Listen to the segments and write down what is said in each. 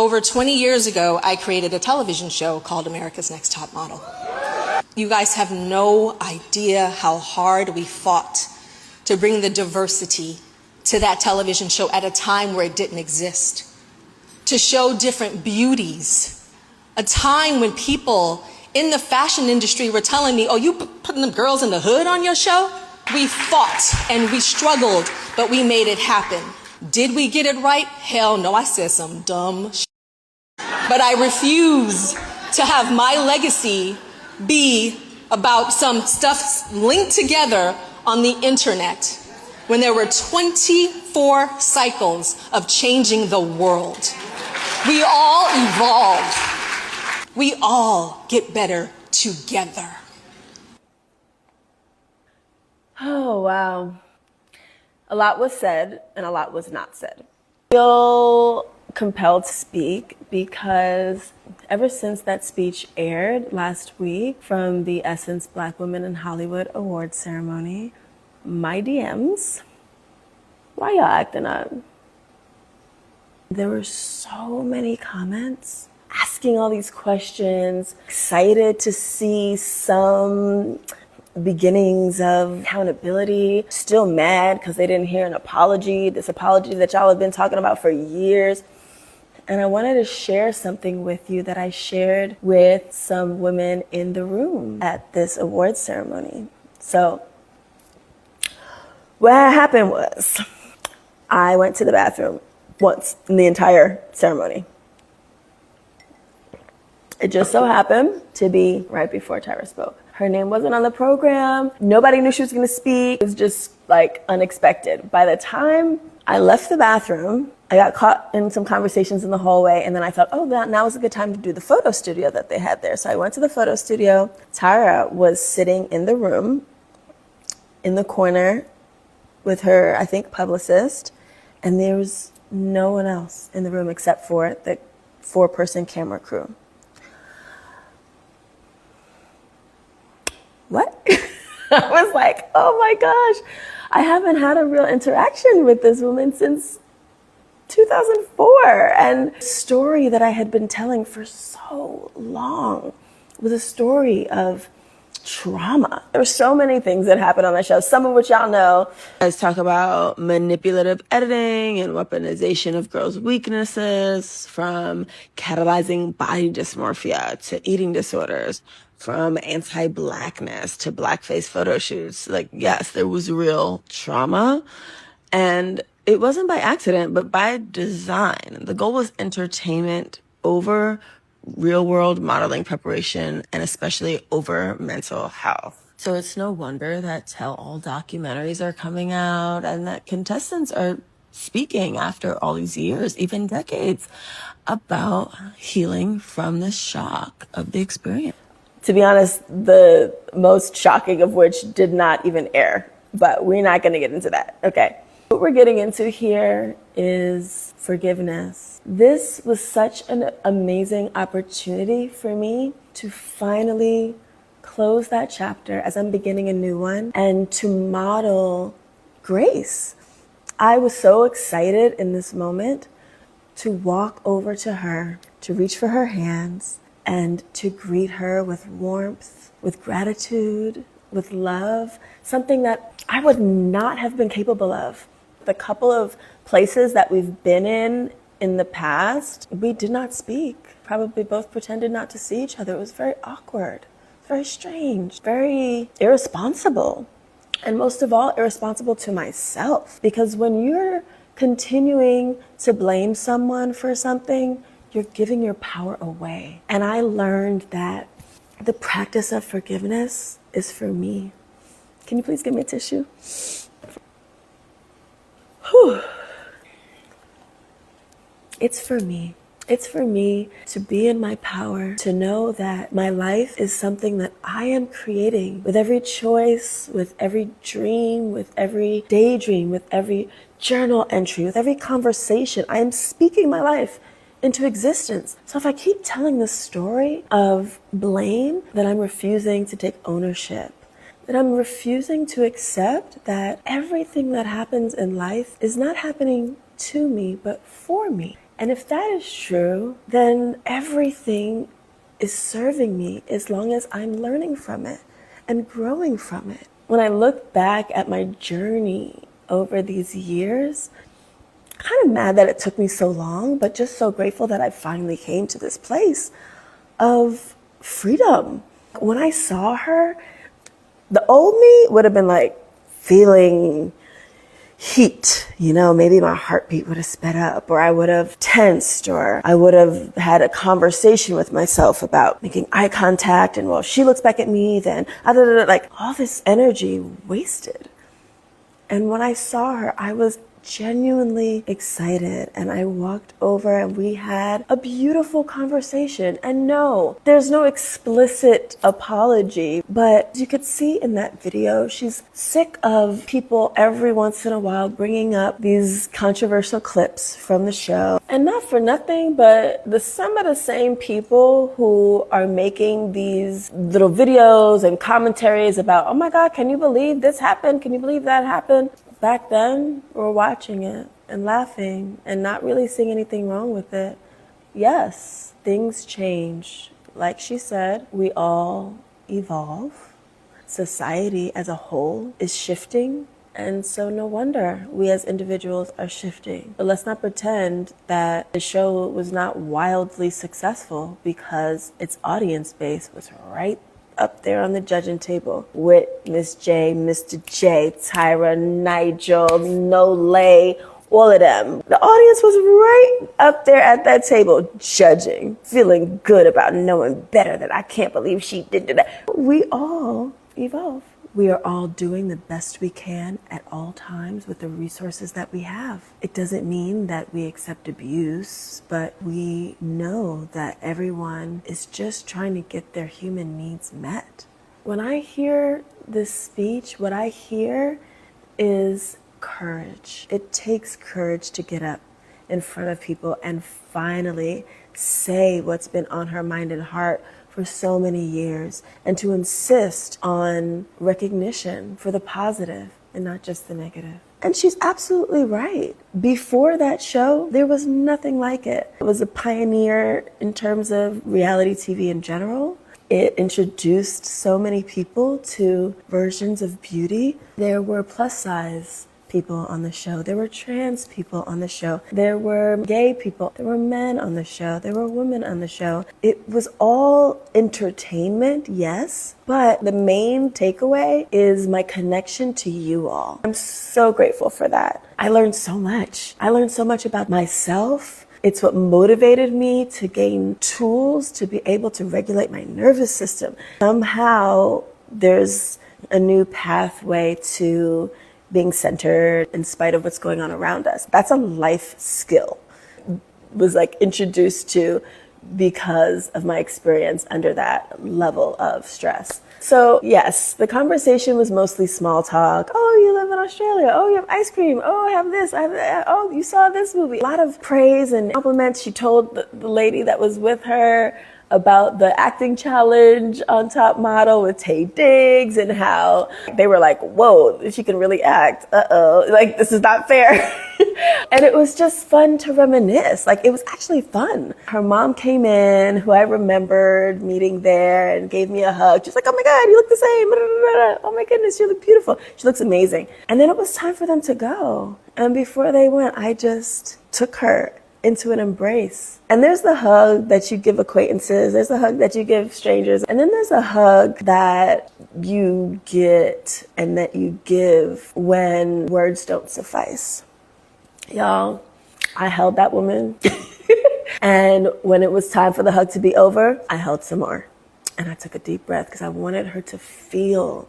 Over 20 years ago, I created a television show called America's Next Top Model. You guys have no idea how hard we fought to bring the diversity to that television show at a time where it didn't exist. To show different beauties. A time when people in the fashion industry were telling me, oh, you putting them girls in the hood on your show? We fought and we struggled, but we made it happen. Did we get it right? Hell no, I said some dumb shit. But I refuse to have my legacy be about some stuff linked together on the internet when there were 24 cycles of changing the world. We all evolve. We all get better together. Oh, wow. A lot was said and a lot was not said. I feel compelled to speak because ever since that speech aired last week from the Essence Black Women in Hollywood Awards ceremony, my DMs, why y'all acting up? There were so many comments asking all these questions, excited to see some beginnings of accountability, still mad because they didn't hear an apology, this apology that y'all have been talking about for years. And I wanted to share something with you that I shared with some women in the room at this awards ceremony. So what happened was I went to the bathroom once in the entire ceremony. It just so happened to be right before Tyra spoke. Her name wasn't on the program. Nobody knew she was going to speak. It was just like unexpected. By the time I left the bathroom, I got caught in some conversations in the hallway, and then I thought, oh, now was a good time to do the photo studio that they had there. So I went to the photo studio. Tyra was sitting in the room, in the corner, with her, I think, publicist, and there was no one else in the room except for the 4-person camera crew. What? I was like, oh my gosh, I haven't had a real interaction with this woman since 2004. And the story that I had been telling for so long was a story of trauma. There were so many things that happened on that show, some of which y'all know. Let's talk about manipulative editing and weaponization of girls' weaknesses, from catalyzing body dysmorphia to eating disorders, from anti-blackness to blackface photo shoots. Like, yes, there was real trauma, and it wasn't by accident, but by design. The goal was entertainment over real-world modeling preparation, and especially over mental health. So it's no wonder that tell-all documentaries are coming out and that contestants are speaking after all these years, even decades, about healing from the shock of the experience. To be honest, the most shocking of which did not even air, but we're not going to get into that. Okay. What we're getting into here is forgiveness. This was such an amazing opportunity for me to finally close that chapter as I'm beginning a new one and to model grace. I was so excited in this moment to walk over to her, to reach for her hands, and to greet her with warmth, with gratitude, with love, something that I would not have been capable of. The couple of places that we've been in the past, we did not speak. Probably both pretended not to see each other. It was very awkward, very strange, very irresponsible. And most of all, irresponsible to myself. Because when you're continuing to blame someone for something, you're giving your power away. And I learned that the practice of forgiveness is for me. Can you please give me a tissue? Whew. It's for me. It's for me to be in my power, to know that my life is something that I am creating with every choice, with every dream, with every daydream, with every journal entry, with every conversation. I am speaking my life into existence. So if I keep telling this story of blame, then I'm refusing to take ownership. That I'm refusing to accept that everything that happens in life is not happening to me, but for me. And if that is true, then everything is serving me as long as I'm learning from it and growing from it. When I look back at my journey over these years, kind of mad that it took me so long, but just so grateful that I finally came to this place of freedom. When I saw her, the old me would have been like feeling heat, maybe my heartbeat would have sped up, or I would have tensed, or I would have had a conversation with myself about making eye contact, and well, if she looks back at me, then like all this energy wasted. And when I saw her, I was genuinely excited, and I walked over and we had a beautiful conversation. And no, there's no explicit apology, but you could see in that video, she's sick of people every once in a while bringing up these controversial clips from the show. And not for nothing, but some of the same people who are making these little videos and commentaries about, oh my God, can you believe this happened? Can you believe that happened? Back then, we're watching it and laughing and not really seeing anything wrong with it. Yes, things change. Like she said, we all evolve. Society as a whole is shifting. And so no wonder we as individuals are shifting. But let's not pretend that the show was not wildly successful because its audience base was right up there on the judging table with Miss J, Mr. J, Tyra, Nigel, Nole, all of them. The audience was right up there at that table judging, feeling good about knowing better, that I can't believe she did that. We all evolve. We are all doing the best we can at all times with the resources that we have. It doesn't mean that we accept abuse, but we know that everyone is just trying to get their human needs met. When I hear this speech, what I hear is courage. It takes courage to get up in front of people and finally say what's been on her mind and heart for so many years, and to insist on recognition for the positive and not just the negative. And she's absolutely right. Before that show, there was nothing like it. It was a pioneer in terms of reality TV in general. It introduced so many people to versions of beauty. There were plus size people on the show. There were trans people on the show. There were gay people. There were men on the show. There were women on the show. It was all entertainment, yes, but the main takeaway is my connection to you all. I'm so grateful for that. I learned so much. I learned so much about myself. It's what motivated me to gain tools to be able to regulate my nervous system. Somehow there's a new pathway to being centered in spite of what's going on around us. That's a life skill. Was like introduced to because of my experience under that level of stress. So yes, the conversation was mostly small talk. Oh, you live in Australia. Oh, you have ice cream. Oh, I have this. I have that. Oh, you saw this movie. A lot of praise and compliments. She told the lady that was with her about the acting challenge on Top Model with Tay Diggs and how they were like, whoa, she can really act. Like this is not fair. And it was just fun to reminisce. Like it was actually fun. Her mom came in, who I remembered meeting there, and gave me a hug. She's like, oh my God, you look the same. Oh my goodness, you look beautiful. She looks amazing. And then it was time for them to go. And before they went, I just took her into an embrace. And there's the hug that you give acquaintances. There's the hug that you give strangers. And then there's a hug that you get and that you give when words don't suffice. Y'all, I held that woman. And when it was time for the hug to be over, I held some more. And I took a deep breath because I wanted her to feel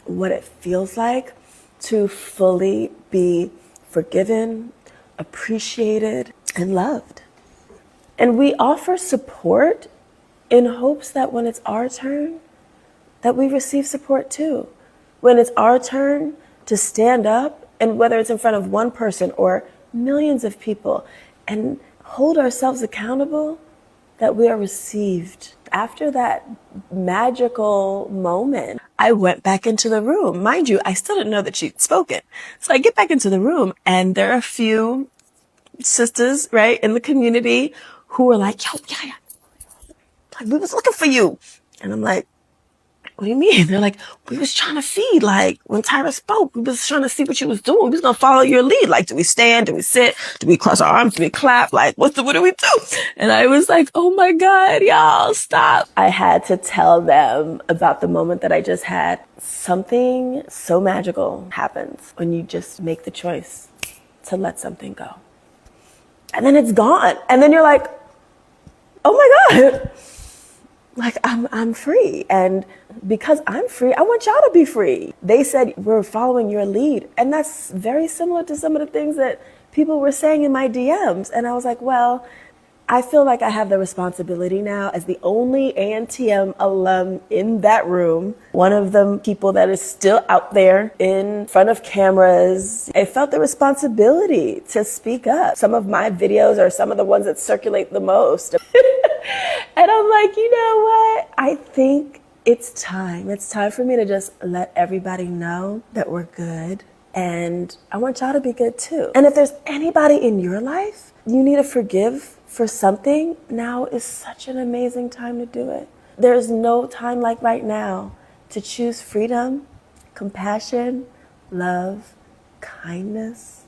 what it feels like to fully be forgiven, appreciated, and loved. And we offer support in hopes that when it's our turn, that we receive support too. When it's our turn to stand up, and whether it's in front of one person or millions of people, and hold ourselves accountable, that we are received. After that magical moment, I went back into the room. Mind you, I still didn't know that she'd spoken. So I get back into the room, and there are a few sisters, right, in the community who were like, yo, yeah, like, we was looking for you. And I'm like, what do you mean? They're like, we was trying to feed. Like, when Tyra spoke, we was trying to see what you was doing. We was going to follow your lead. Like, do we stand? Do we sit? Do we cross our arms? Do we clap? Like, what do we do? And I was like, oh my God, y'all, stop. I had to tell them about the moment that I just had. Something so magical happens when you just make the choice to let something go. And then it's gone. And then you're like, oh my God. Like, I'm free. And because I'm free, I want y'all to be free. They said, we're following your lead. And that's very similar to some of the things that people were saying in my DMs. And I was like, well, I feel like I have the responsibility now as the only ANTM alum in that room, one of the people that is still out there in front of cameras. I felt the responsibility to speak up. Some of my videos are some of the ones that circulate the most. And I'm like, you know what? I think it's time. It's time for me to just let everybody know that we're good. And I want y'all to be good too. And if there's anybody in your life you need to forgive for something, now is such an amazing time to do it. There's no time like right now to choose freedom, compassion, love, kindness.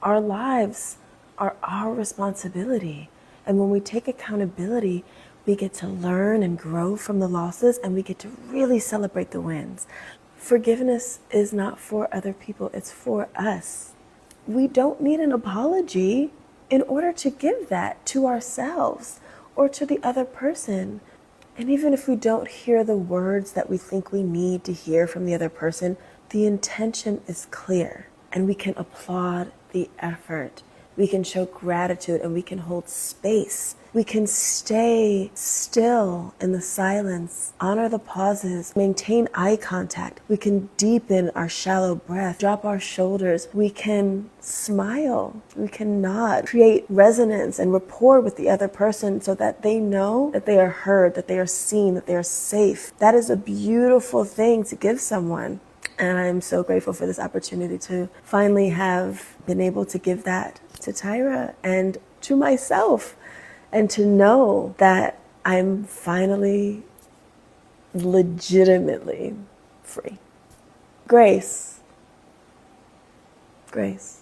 Our lives are our responsibility. And when we take accountability, we get to learn and grow from the losses, and we get to really celebrate the wins. Forgiveness is not for other people, it's for us. We don't need an apology in order to give that to ourselves or to the other person. And even if we don't hear the words that we think we need to hear from the other person, the intention is clear, and we can applaud the effort. We can show gratitude, and we can hold space. We can stay still in the silence, honor the pauses, maintain eye contact. We can deepen our shallow breath, drop our shoulders. We can smile. We can nod, create resonance and rapport with the other person so that they know that they are heard, that they are seen, that they are safe. That is a beautiful thing to give someone. And I'm so grateful for this opportunity to finally have been able to give that to Tyra and to myself, and to know that I'm finally legitimately free. Grace. Grace.